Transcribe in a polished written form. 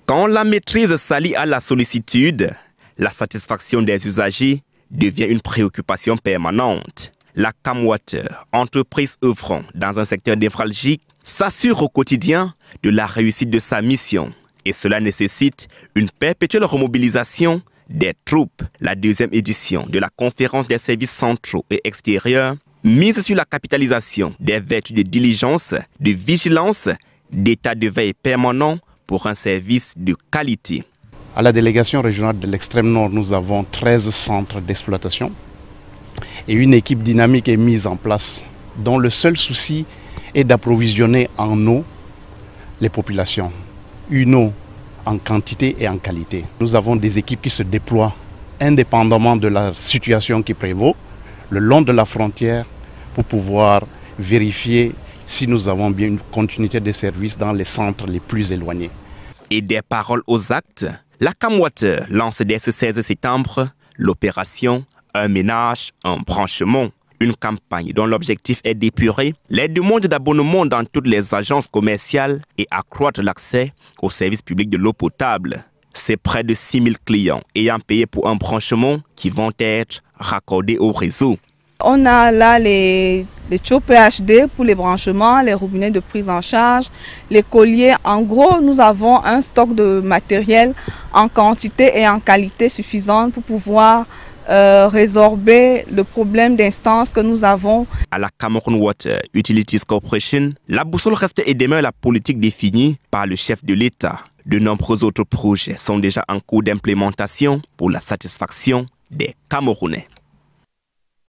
Quand la maîtrise s'allie à la sollicitude, la satisfaction des usagers devient une préoccupation permanente. La Camwater, entreprise œuvrant dans un secteur névralgique, s'assure au quotidien de la réussite de sa mission. Et cela nécessite une perpétuelle remobilisation des troupes. La deuxième édition de la conférence des services centraux et extérieurs mise sur la capitalisation des vertus de diligence, de vigilance, d'état de veille permanent pour un service de qualité. À la délégation régionale de l'extrême nord, nous avons 13 centres d'exploitation et une équipe dynamique est mise en place dont le seul souci est d'approvisionner en eau les populations. Une eau en quantité et en qualité. Nous avons des équipes qui se déploient indépendamment de la situation qui prévaut le long de la frontière pour pouvoir vérifier si nous avons bien une continuité de services dans les centres les plus éloignés. Et des paroles aux actes, la Camwater lance dès ce 16 septembre l'opération Un ménage, un branchement. Une campagne dont l'objectif est d'épurer les demandes d'abonnement dans toutes les agences commerciales et accroître l'accès au service public de l'eau potable. C'est près de 6 000 clients ayant payé pour un branchement qui vont être raccordés au réseau. On a là les tuyaux PHD pour les branchements, les robinets de prise en charge, les colliers. En gros, nous avons un stock de matériel en quantité et en qualité suffisante pour pouvoir résorber le problème d'instance que nous avons. À la Cameroon Water Utilities Corporation, la boussole reste et demeure la politique définie par le chef de l'État. De nombreux autres projets sont déjà en cours d'implémentation pour la satisfaction des Camerounais.